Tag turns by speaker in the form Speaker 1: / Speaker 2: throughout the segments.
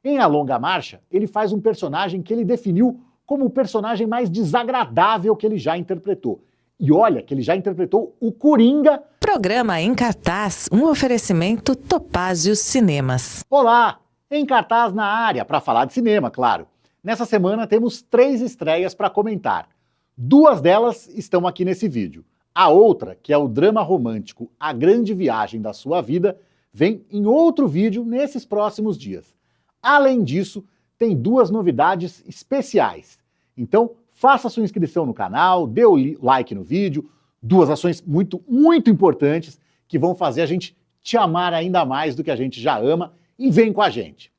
Speaker 1: Em A Longa Marcha, ele faz um personagem que ele definiu como o personagem mais desagradável que ele já interpretou. E olha que ele já interpretou o Coringa.
Speaker 2: Programa Em Cartaz, um oferecimento Topázio Cinemas.
Speaker 1: Olá, Em Cartaz na área, para falar de cinema, claro. Nessa semana temos 3 estreias para comentar. 2 delas estão aqui nesse vídeo. A outra, que é o drama romântico A Grande Viagem da Sua Vida, vem em outro vídeo nesses próximos dias. Além disso, tem 2 novidades especiais. Então, faça sua inscrição no canal, dê o like no vídeo, 2 ações muito importantes que vão fazer a gente te amar ainda mais do que a gente já ama, e vem com a gente.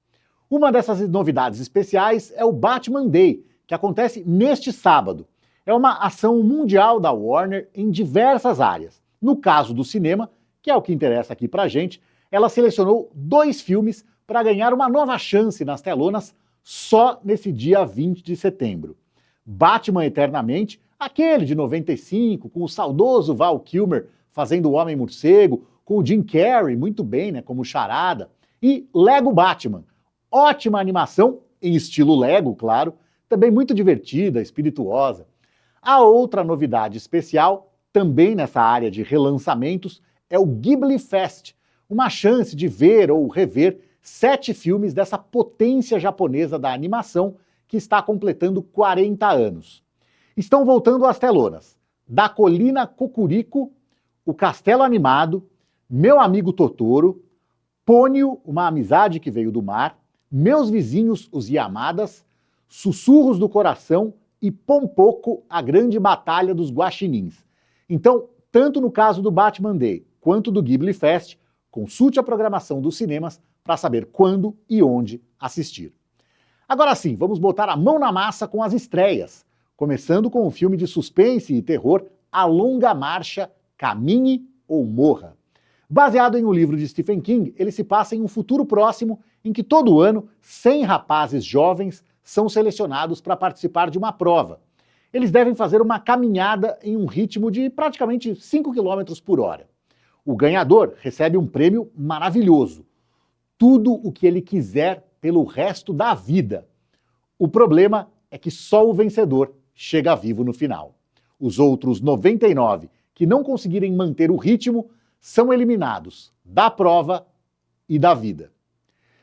Speaker 1: Uma dessas novidades especiais é o Batman Day, que acontece neste sábado. É uma ação mundial da Warner em diversas áreas. No caso do cinema, que é o que interessa aqui pra gente, ela selecionou 2 filmes para ganhar uma nova chance nas telonas só nesse dia 20 de setembro. Batman Eternamente, aquele de 95, com o saudoso Val Kilmer fazendo o Homem-Morcego, com o Jim Carrey muito bem, né, como Charada, e Lego Batman, ótima animação, em estilo Lego, claro, também muito divertida, espirituosa. A outra novidade especial, também nessa área de relançamentos, é o Ghibli Fest, uma chance de ver ou rever 7 filmes dessa potência japonesa da animação que está completando 40 anos. Estão voltando às telonas Da Colina Cocurico, O Castelo Animado, Meu Amigo Totoro, Pônio, Uma Amizade que Veio do Mar, Meus Vizinhos, os Yamadas, Sussurros do Coração e Pompoko, A Grande Batalha dos Guaxinins. Então, tanto no caso do Batman Day quanto do Ghibli Fest, consulte a programação dos cinemas para saber quando e onde assistir. Agora sim, vamos botar a mão na massa com as estreias, começando com o filme de suspense e terror A Longa Marcha, Caminhe ou Morra. Baseado em um livro de Stephen King, ele se passa em um futuro próximo em que todo ano 100 rapazes jovens são selecionados para participar de uma prova. Eles devem fazer uma caminhada em um ritmo de praticamente 5 km por hora. O ganhador recebe um prêmio maravilhoso, tudo o que ele quiser pelo resto da vida. O problema é que só o vencedor chega vivo no final. Os outros 99 que não conseguirem manter o ritmo são eliminados da prova e da vida.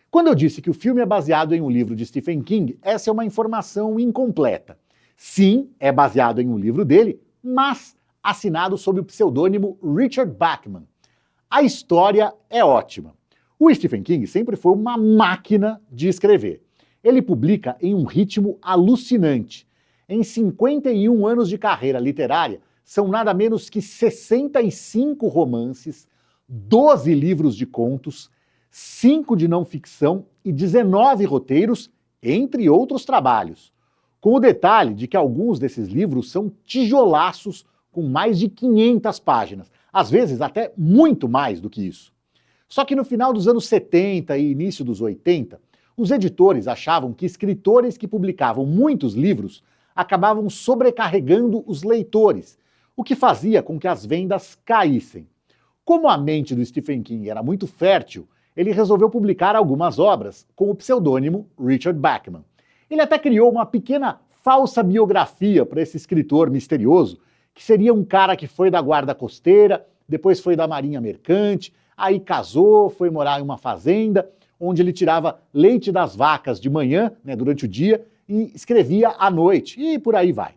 Speaker 1: Quando eu disse que o filme é baseado em um livro de Stephen King, essa é uma informação incompleta. Sim, é baseado em um livro dele, mas assinado sob o pseudônimo Richard Bachman. A história é ótima. O Stephen King sempre foi uma máquina de escrever. Ele publica em um ritmo alucinante. Em 51 anos de carreira literária, são nada menos que 65 romances, 12 livros de contos, 5 de não ficção e 19 roteiros, entre outros trabalhos. Com o detalhe de que alguns desses livros são tijolaços com mais de 500 páginas, às vezes até muito mais do que isso. Só que no final dos anos 70 e início dos 80, os editores achavam que escritores que publicavam muitos livros acabavam sobrecarregando os leitores, o que fazia com que as vendas caíssem. Como a mente do Stephen King era muito fértil, ele resolveu publicar algumas obras com o pseudônimo Richard Bachman. Ele até criou uma pequena falsa biografia para esse escritor misterioso, que seria um cara que foi da guarda costeira, depois foi da marinha mercante, aí casou, foi morar em uma fazenda, onde ele tirava leite das vacas de manhã, né, durante o dia, e escrevia à noite, e por aí vai.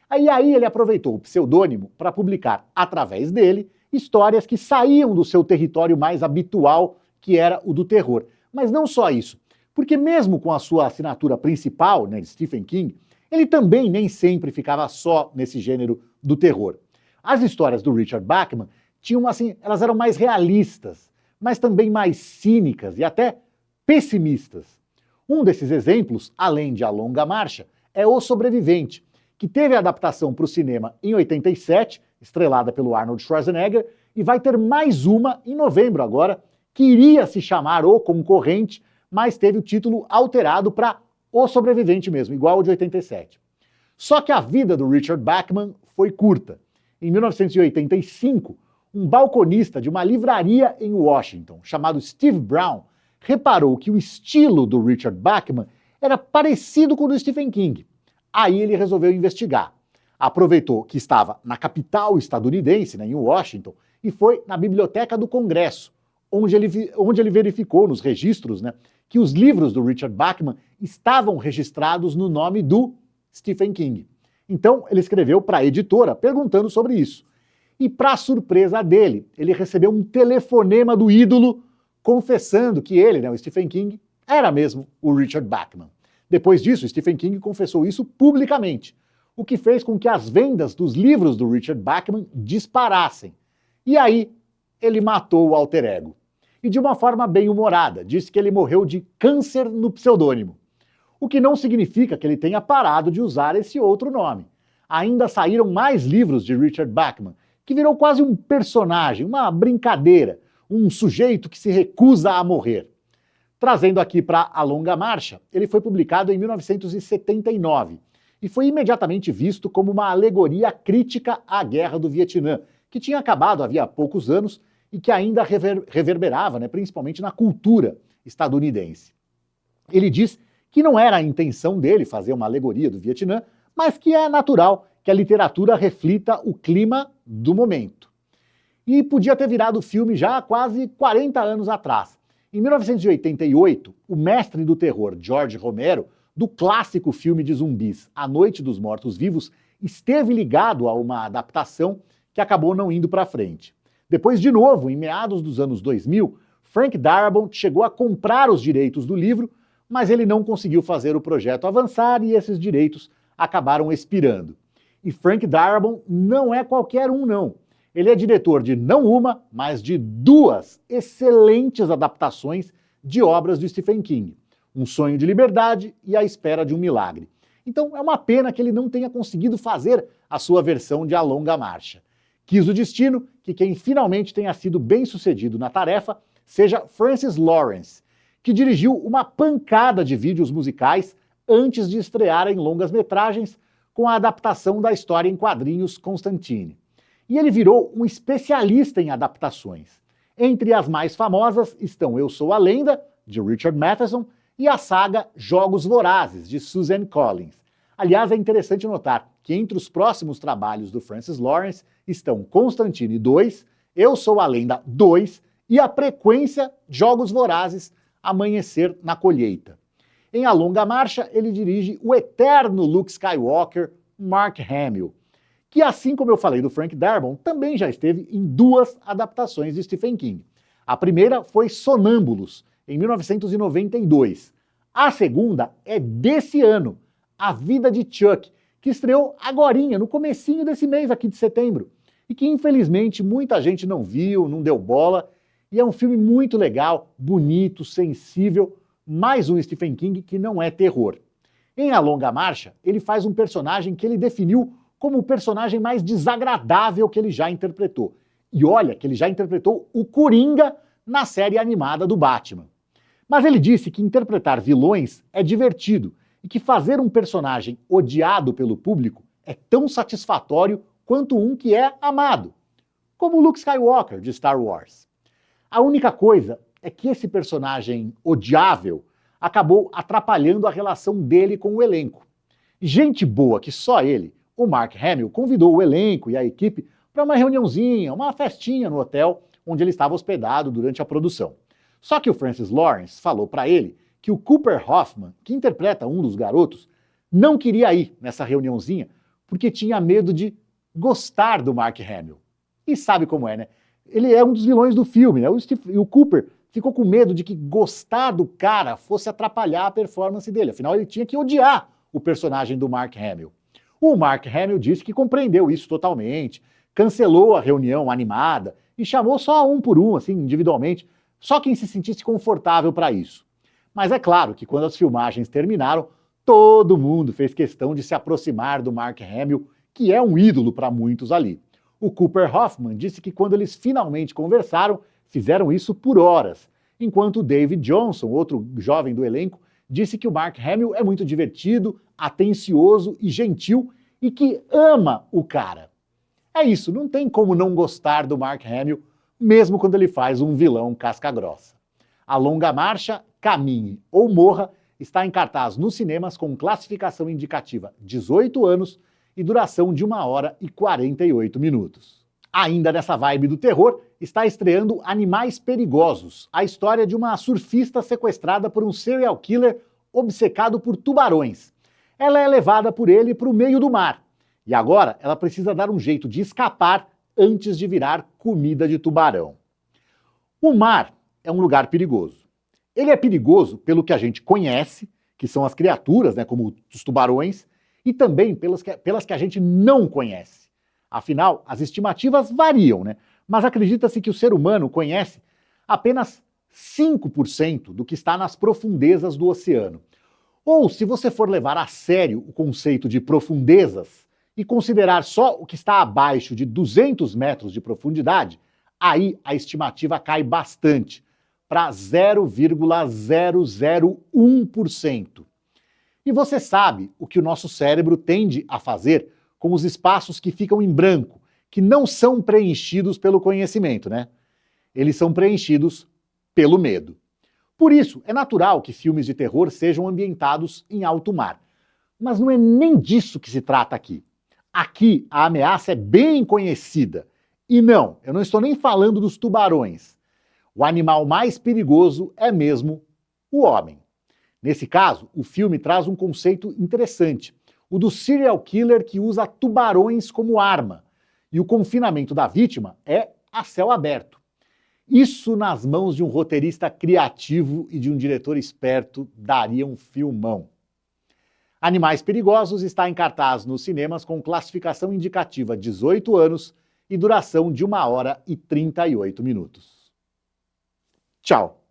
Speaker 1: Aí ele aproveitou o pseudônimo para publicar, através dele, histórias que saíam do seu território mais habitual, que era o do terror. Mas não só isso, porque mesmo com a sua assinatura principal, né, de Stephen King, ele também nem sempre ficava só nesse gênero do terror. As histórias do Richard Bachman tinham, assim, elas eram mais realistas, mas também mais cínicas e até pessimistas. Um desses exemplos, além de A Longa Marcha, é O Sobrevivente, que teve a adaptação para o cinema em 87, estrelada pelo Arnold Schwarzenegger, e vai ter mais uma em novembro agora, que iria se chamar O Concorrente, mas teve o título alterado para O Sobrevivente mesmo, igual ao de 87. Só que a vida do Richard Bachman foi curta. Em 1985, um balconista de uma livraria em Washington, chamado Steve Brown, reparou que o estilo do Richard Bachman era parecido com o do Stephen King. Aí ele resolveu investigar. Aproveitou que estava na capital estadunidense, em Washington, e foi na Biblioteca do Congresso, onde ele verificou nos registros que os livros do Richard Bachman estavam registrados no nome do Stephen King. Então ele escreveu para a editora perguntando sobre isso. E para surpresa dele, ele recebeu um telefonema do ídolo confessando que ele, o Stephen King, era mesmo o Richard Bachman. Depois disso, Stephen King confessou isso publicamente, o que fez com que as vendas dos livros do Richard Bachman disparassem. E aí, ele matou o alter ego. E de uma forma bem humorada, disse que ele morreu de câncer no pseudônimo. O que não significa que ele tenha parado de usar esse outro nome. Ainda saíram mais livros de Richard Bachman, que virou quase um personagem, uma brincadeira, um sujeito que se recusa a morrer. Trazendo aqui para A Longa Marcha, ele foi publicado em 1979 e foi imediatamente visto como uma alegoria crítica à Guerra do Vietnã, que tinha acabado havia poucos anos e que ainda reverberava, principalmente na cultura estadunidense. Ele diz que não era a intenção dele fazer uma alegoria do Vietnã, mas que é natural que a literatura reflita o clima do momento. E podia ter virado filme já há quase 40 anos atrás. Em 1988, o mestre do terror George Romero, do clássico filme de zumbis A Noite dos Mortos-Vivos, esteve ligado a uma adaptação que acabou não indo para frente. Depois, de novo, em meados dos anos 2000, Frank Darabont chegou a comprar os direitos do livro, mas ele não conseguiu fazer o projeto avançar e esses direitos acabaram expirando. E Frank Darabont não é qualquer um, não. Ele é diretor de não uma, mas de duas excelentes adaptações de obras de Stephen King. Um Sonho de Liberdade e A Espera de um Milagre. Então é uma pena que ele não tenha conseguido fazer a sua versão de A Longa Marcha. Quis o destino que quem finalmente tenha sido bem-sucedido na tarefa seja Francis Lawrence, que dirigiu uma pancada de vídeos musicais antes de estrear em longas-metragens com a adaptação da história em quadrinhos Constantine. E ele virou um especialista em adaptações. Entre as mais famosas estão Eu Sou a Lenda, de Richard Matheson, e a saga Jogos Vorazes, de Suzanne Collins. Aliás, é interessante notar que entre os próximos trabalhos do Francis Lawrence estão Constantine 2, Eu Sou a Lenda 2 e a frequência Jogos Vorazes, Amanhecer na Colheita. Em A Longa Marcha, ele dirige o eterno Luke Skywalker, Mark Hamill, que, assim como eu falei do Frank Darabont, também já esteve em duas adaptações de Stephen King. A primeira foi Sonâmbulos, em 1992. A segunda é desse ano, A Vida de Chuck, que estreou agorinha, no comecinho desse mês aqui de setembro, e que infelizmente muita gente não viu, não deu bola, e é um filme muito legal, bonito, sensível, mais um Stephen King que não é terror. Em A Longa Marcha, ele faz um personagem que ele definiu como o personagem mais desagradável que ele já interpretou. E olha que ele já interpretou o Coringa na série animada do Batman. Mas ele disse que interpretar vilões é divertido e que fazer um personagem odiado pelo público é tão satisfatório quanto um que é amado, como Luke Skywalker de Star Wars. A única coisa é que esse personagem odiável acabou atrapalhando a relação dele com o elenco. Gente boa que só ele, o Mark Hamill, convidou o elenco e a equipe para uma reuniãozinha, uma festinha no hotel onde ele estava hospedado durante a produção. Só que o Francis Lawrence falou para ele que o Cooper Hoffman, que interpreta um dos garotos, não queria ir nessa reuniãozinha porque tinha medo de gostar do Mark Hamill. E sabe como é, né? Ele é um dos vilões do filme, né? O Cooper ficou com medo de que gostar do cara fosse atrapalhar a performance dele. Afinal, ele tinha que odiar o personagem do Mark Hamill. O Mark Hamill disse que compreendeu isso totalmente, cancelou a reunião animada e chamou só um por um, assim, individualmente, só quem se sentisse confortável para isso. Mas é claro que quando as filmagens terminaram, todo mundo fez questão de se aproximar do Mark Hamill, que é um ídolo para muitos ali. O Cooper Hoffman disse que quando eles finalmente conversaram, fizeram isso por horas, enquanto o David Johnson, outro jovem do elenco, disse que o Mark Hamill é muito divertido, atencioso e gentil e que ama o cara. É isso, não tem como não gostar do Mark Hamill, mesmo quando ele faz um vilão casca-grossa. A longa marcha, Caminhe ou Morra está em cartaz nos cinemas com classificação indicativa 18 anos e duração de 1 hora e 48 minutos. Ainda nessa vibe do terror, está estreando Animais Perigosos, a história de uma surfista sequestrada por um serial killer obcecado por tubarões. Ela é levada por ele para o meio do mar, e agora ela precisa dar um jeito de escapar antes de virar comida de tubarão. O mar é um lugar perigoso. Ele é perigoso pelo que a gente conhece, que são as criaturas, como os tubarões, e também pelas que a gente não conhece. Afinal, as estimativas variam, mas acredita-se que o ser humano conhece apenas 5% do que está nas profundezas do oceano. Ou, se você for levar a sério o conceito de profundezas e considerar só o que está abaixo de 200 metros de profundidade, aí a estimativa cai bastante, para 0,001%. E você sabe o que o nosso cérebro tende a fazer com os espaços que ficam em branco, que não são preenchidos pelo conhecimento, Eles são preenchidos pelo medo. Por isso, é natural que filmes de terror sejam ambientados em alto mar. Mas não é nem disso que se trata aqui. Aqui, a ameaça é bem conhecida. E não, eu não estou nem falando dos tubarões. O animal mais perigoso é mesmo o homem. Nesse caso, o filme traz um conceito interessante, o do serial killer que usa tubarões como arma, e o confinamento da vítima é a céu aberto. Isso nas mãos de um roteirista criativo e de um diretor esperto daria um filmão. Animais Perigosos está em cartaz nos cinemas com classificação indicativa 18 anos e duração de 1 hora e 38 minutos. Tchau!